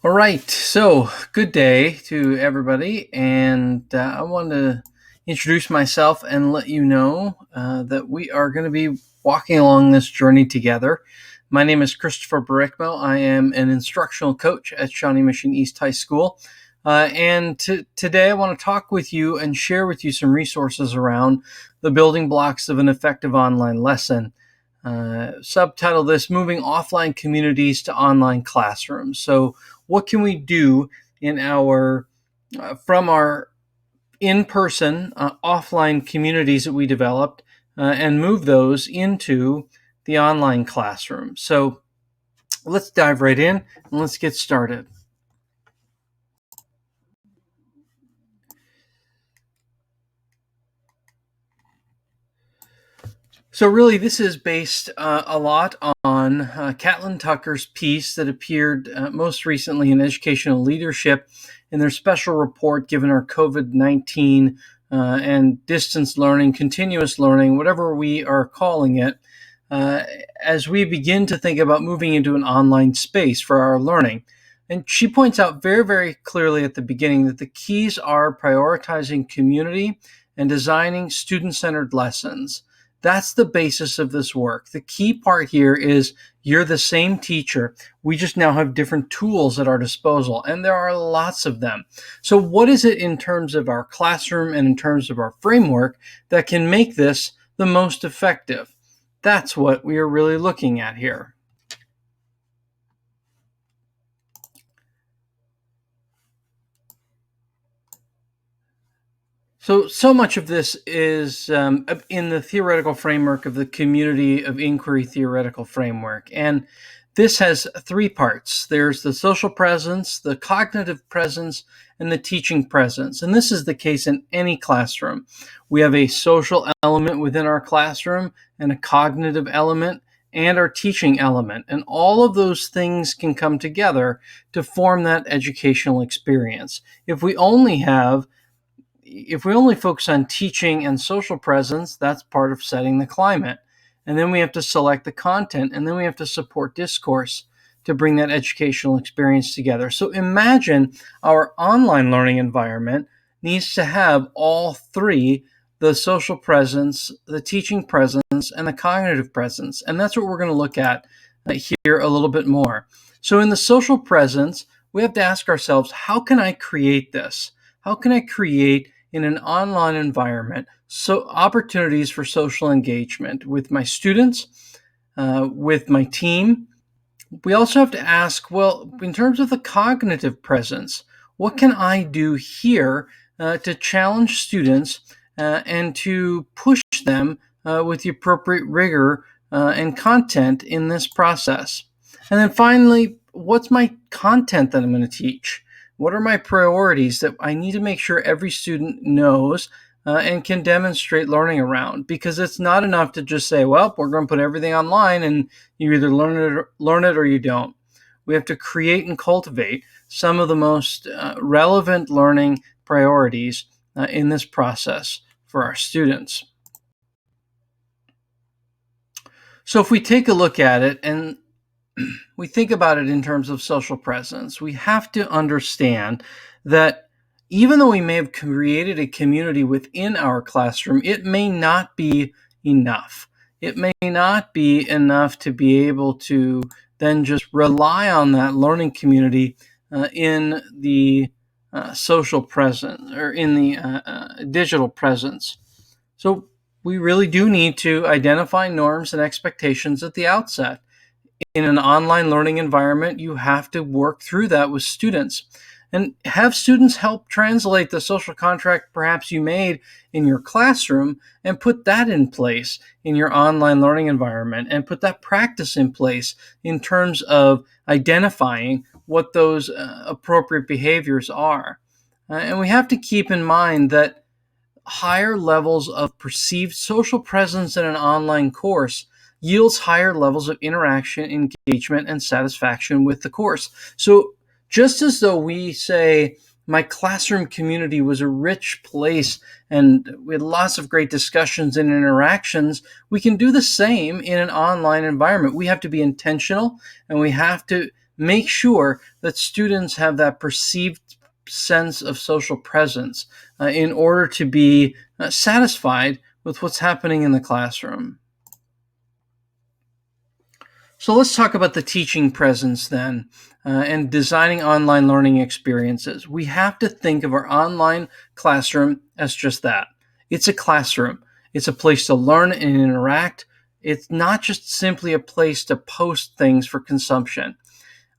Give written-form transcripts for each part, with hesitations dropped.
All right, so good day to everybody, and I want to introduce myself and let you know that we are going to be walking along this journey together. My name is Christopher Barickmo. I am an instructional coach at Shawnee Mission East High School, and today I want to talk with you and share with you some resources around the building blocks of an effective online lesson. Subtitle this Moving Offline Communities to Online Classrooms. So what can we do in our from our in-person offline communities that we developed and move those into the online classroom? So let's dive right in and let's get started. So really, this is based a lot on Catlin Tucker's piece that appeared most recently in Educational Leadership in their special report given our COVID-19 and distance learning, continuous learning, whatever we are calling it, uh, as we begin to think about moving into an online space for our learning. And she points out very, very clearly at the beginning that the keys are prioritizing community and designing student-centered lessons. That's the basis of this work. The key part here is you're the same teacher. We just now have different tools at our disposal, and there are lots of them. So what is it in terms of our classroom and in terms of our framework that can make this the most effective? That's what we are really looking at here. So much of this is in the theoretical framework of the community of inquiry theoretical framework. And this has three parts. There's the social presence, the cognitive presence, and the teaching presence. And this is the case in any classroom. We have a social element within our classroom and a cognitive element and our teaching element. And all of those things can come together to form that educational experience. If we only focus on teaching and social presence, that's part of setting the climate. And then we have to select the content, and then we have to support discourse to bring that educational experience together. So imagine our online learning environment needs to have all three: the social presence, the teaching presence, and the cognitive presence. And that's what we're going to look at here a little bit more. So in the social presence, we have to ask ourselves, how can I create this? How can I create in an online environment so opportunities for social engagement with my students, with my team? We also have to ask, well, in terms of the cognitive presence, what can I do here to challenge students and to push them with the appropriate rigor and content in this process? And then finally, what's my content that I'm going to teach? What are my priorities that I need to make sure every student knows and can demonstrate learning around? Because it's not enough to just say, well, we're going to put everything online and you either learn it or you don't. We have to create and cultivate some of the most relevant learning priorities in this process for our students. So if we take a look at it and we think about it in terms of social presence, we have to understand that even though we may have created a community within our classroom, it may not be enough. It may not be enough to be able to then just rely on that learning community in the social presence or in the digital presence. So we really do need to identify norms and expectations at the outset. In an online learning environment, you have to work through that with students and have students help translate the social contract perhaps you made in your classroom and put that in place in your online learning environment and put that practice in place in terms of identifying what those appropriate behaviors are. And we have to keep in mind that higher levels of perceived social presence in an online course yields higher levels of interaction, engagement, and satisfaction with the course. So just as though we say, my classroom community was a rich place and we had lots of great discussions and interactions, we can do the same in an online environment. We have to be intentional and we have to make sure that students have that perceived sense of social presence in order to be satisfied with what's happening in the classroom. So let's talk about the teaching presence then, and designing online learning experiences. We have to think of our online classroom as just that. It's a classroom. It's a place to learn and interact. It's not just simply a place to post things for consumption.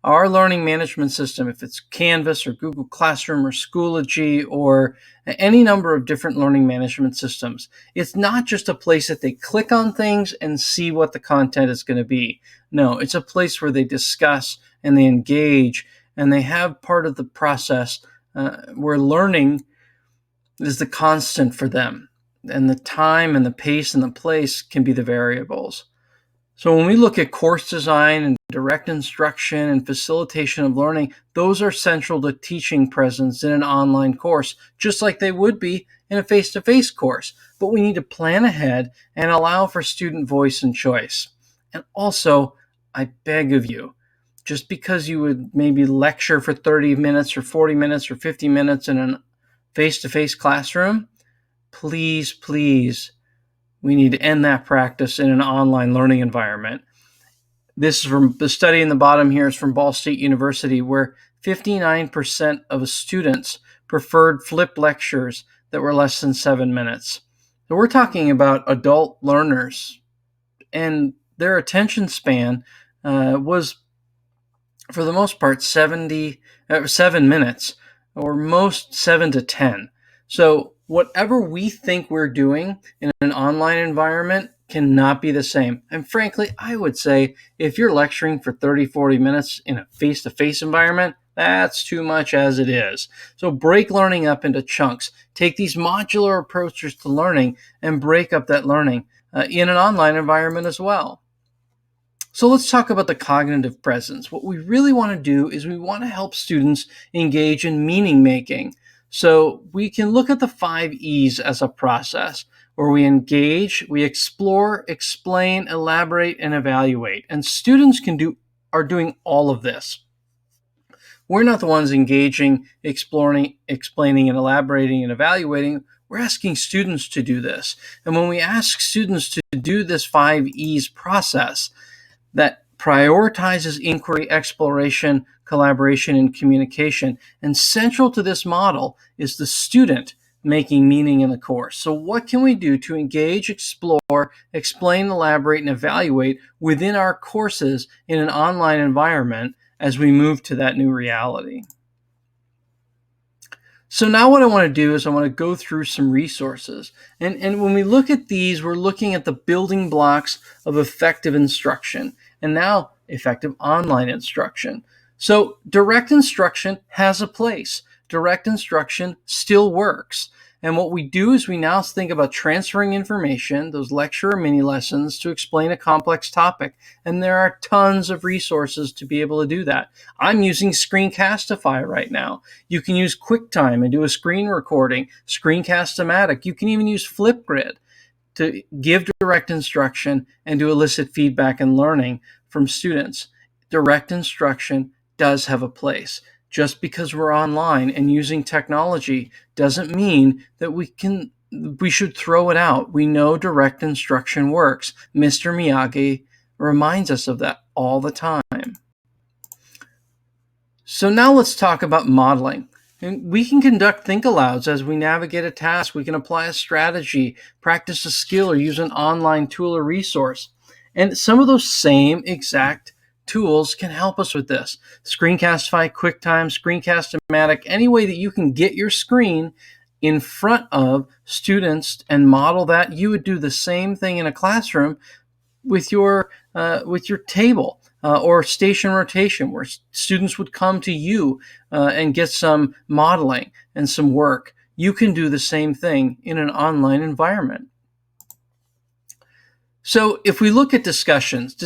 Our learning management system, if it's Canvas or Google Classroom or Schoology or any number of different learning management systems, it's not just a place that they click on things and see what the content is going to be. No, it's a place where they discuss and they engage and they have part of the process where learning is the constant for them. And the time and the pace and the place can be the variables. So when we look at course design and direct instruction and facilitation of learning, those are central to teaching presence in an online course, just like they would be in a face-to-face course. But we need to plan ahead and allow for student voice and choice. And also, I beg of you, just because you would maybe lecture for 30 minutes or 40 minutes or 50 minutes in a face-to-face classroom, please, we need to end that practice in an online learning environment. This is from the study in the bottom here is from Ball State University, where 59% of students preferred flipped lectures that were less than 7 minutes. So we're talking about adult learners, and their attention span was, for the most part, 7 minutes, or most 7 to 10. So whatever we think we're doing in an online environment cannot be the same. And frankly, I would say if you're lecturing for 30, 40 minutes in a face-to-face environment, that's too much as it is. So break learning up into chunks. Take these modular approaches to learning and break up that learning in an online environment as well. So let's talk about the cognitive presence. What we really want to do is we want to help students engage in meaning making. So we can look at the 5 E's as a process where we engage, we explore, explain, elaborate, and evaluate. And students are doing all of this. We're not the ones engaging, exploring, explaining, and elaborating and evaluating. We're asking students to do this. And when we ask students to do this 5 E's process, that prioritizes inquiry, exploration, collaboration, and communication. And central to this model is the student making meaning in the course. So what can we do to engage, explore, explain, elaborate, and evaluate within our courses in an online environment as we move to that new reality? So now what I want to do is I want to go through some resources. And when we look at these, we're looking at the building blocks of effective instruction and now effective online instruction. So direct instruction has a place. Direct instruction still works. And what we do is we now think about transferring information, those lecture or mini lessons, to explain a complex topic. And there are tons of resources to be able to do that. I'm using Screencastify right now. You can use QuickTime and do a screen recording, Screencast-O-Matic. You can even use Flipgrid to give direct instruction and to elicit feedback and learning from students. Direct instruction does have a place. Just because we're online and using technology doesn't mean that we should throw it out. We know direct instruction works. Mr. Miyagi reminds us of that all the time. So now let's talk about modeling. And we can conduct think-alouds as we navigate a task. We can apply a strategy, practice a skill, or use an online tool or resource. And some of those same exact tools can help us with this. Screencastify, QuickTime, Screencast-O-Matic, any way that you can get your screen in front of students and model that. You would do the same thing in a classroom with your table or station rotation, where students would come to you and get some modeling and some work. You can do the same thing in an online environment. So if we look at discussions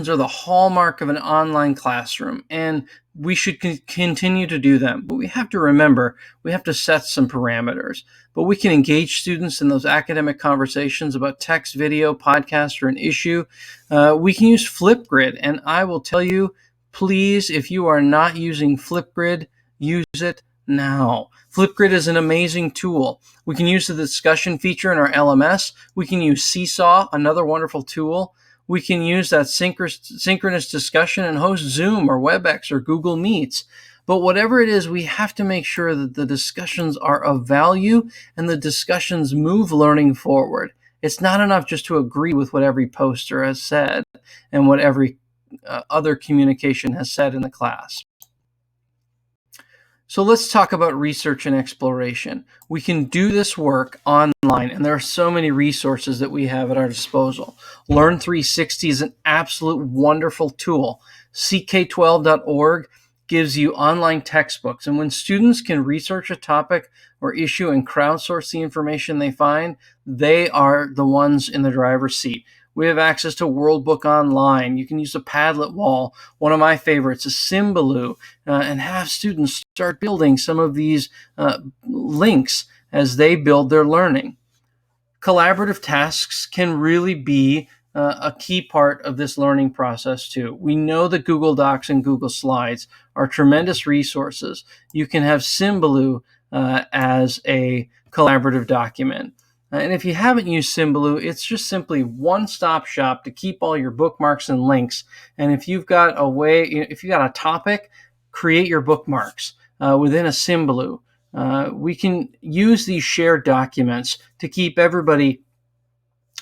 are the hallmark of an online classroom, and we should continue to do them. But we have to remember, we have to set some parameters. But we can engage students in those academic conversations about text, video, podcast, or an issue. We can use Flipgrid, and I will tell you, Please, if you are not using Flipgrid, use it now. Flipgrid is an amazing tool. We can use the discussion feature in our LMS. We can use Seesaw, another wonderful tool. We can use that synchronous discussion and host Zoom or WebEx or Google Meets. But whatever it is, we have to make sure that the discussions are of value and the discussions move learning forward. It's not enough just to agree with what every poster has said and what every other communication has said in the class. So let's talk about research and exploration. We can do this work online, and there are so many resources that we have at our disposal. Learn 360 is an absolute wonderful tool. ck12.org gives you online textbooks, and when students can research a topic or issue and crowdsource the information they find, they are the ones in the driver's seat. We have access to World Book Online. You can use a Padlet wall. One of my favorites is Symbaloo, and have students start building some of these links as they build their learning. Collaborative tasks can really be a key part of this learning process too. We know that Google Docs and Google Slides are tremendous resources. You can have Symbaloo as a collaborative document. And if you haven't used Symbaloo, it's just simply one-stop shop to keep all your bookmarks and links. And if you've got a topic, create your bookmarks within a Symbaloo. We can use these shared documents to keep everybody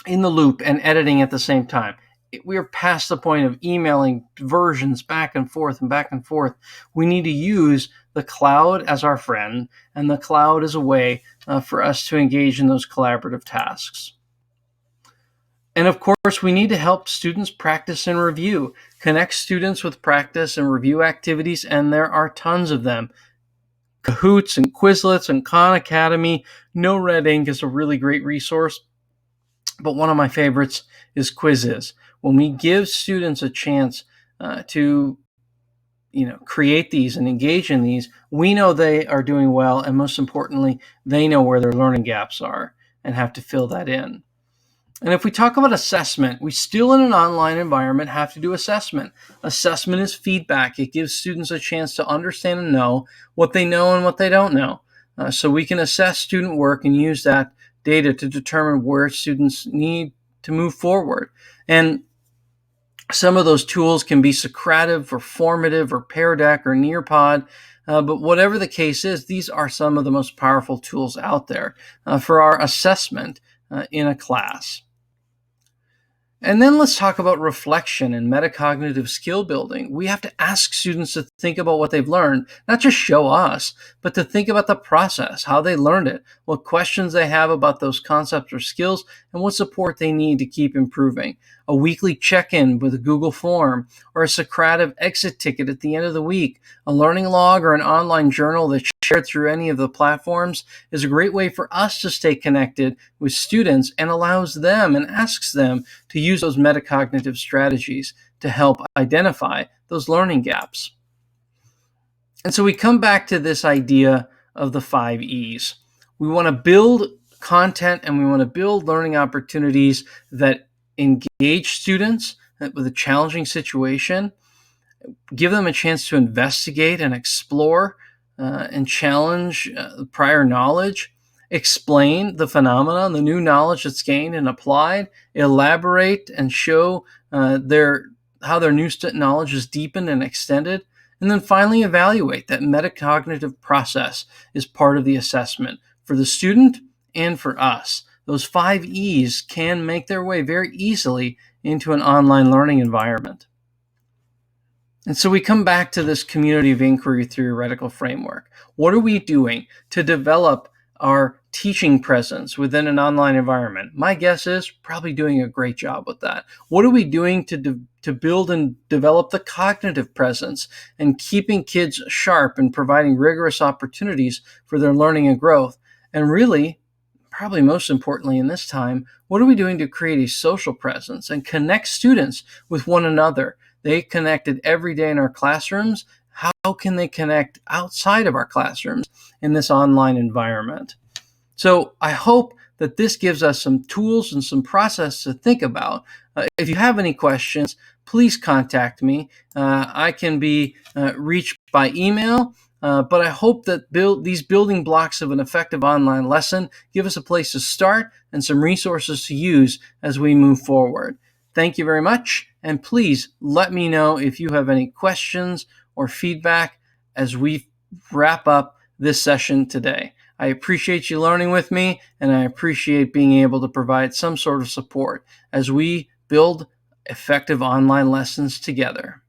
in the loop and editing at the same time. We are past the point of emailing versions back and forth and back and forth. We need to use the cloud as our friend, and the cloud is a way for us to engage in those collaborative tasks. And of course, we need to help students practice and review. Connect students with practice and review activities, and there are tons of them. Kahoots and Quizlets and Khan Academy. No Red Ink is a really great resource, but one of my favorites is Quizzes. When we give students a chance to create these and engage in these, we know they are doing well, and most importantly, they know where their learning gaps are and have to fill that in. And if we talk about assessment, we still in an online environment have to do assessment. Assessment is feedback. It gives students a chance to understand and know what they know and what they don't know. So we can assess student work and use that data to determine where students need to move forward. And some of those tools can be Socrative or Formative or Pear Deck or Nearpod, but whatever the case is, these are some of the most powerful tools out there for our assessment in a class. And then let's talk about reflection and metacognitive skill building. We have to ask students to think about what they've learned, not just show us, but to think about the process, how they learned it, what questions they have about those concepts or skills, and what support they need to keep improving. A weekly check-in with a Google form, or a Socrative exit ticket at the end of the week, a learning log or an online journal that's shared through any of the platforms is a great way for us to stay connected with students and allows them and asks them to use those metacognitive strategies to help identify those learning gaps. And so we come back to this idea of the 5 E's. We want to build content and we want to build learning opportunities that engage students with a challenging situation, give them a chance to investigate and explore and challenge prior knowledge, explain the phenomenon, the new knowledge that's gained and applied, elaborate and show how their new knowledge is deepened and extended, and then finally evaluate. That metacognitive process is part of the assessment for the student and for us. Those 5 E's can make their way very easily into an online learning environment. And so we come back to this community of inquiry theoretical framework. What are we doing to develop our teaching presence within an online environment? My guess is probably doing a great job with that. What are we doing to build and develop the cognitive presence and keeping kids sharp and providing rigorous opportunities for their learning and growth? And really, probably most importantly in this time, what are we doing to create a social presence and connect students with one another? They connected every day in our classrooms. How can they connect outside of our classrooms in this online environment? So I hope that this gives us some tools and some process to think about. If you have any questions, please contact me. I can be reached by email, but I hope that these building blocks of an effective online lesson give us a place to start and some resources to use as we move forward. Thank you very much, and please let me know if you have any questions or feedback as we wrap up this session today. I appreciate you learning with me, and I appreciate being able to provide some sort of support as we build effective online lessons together.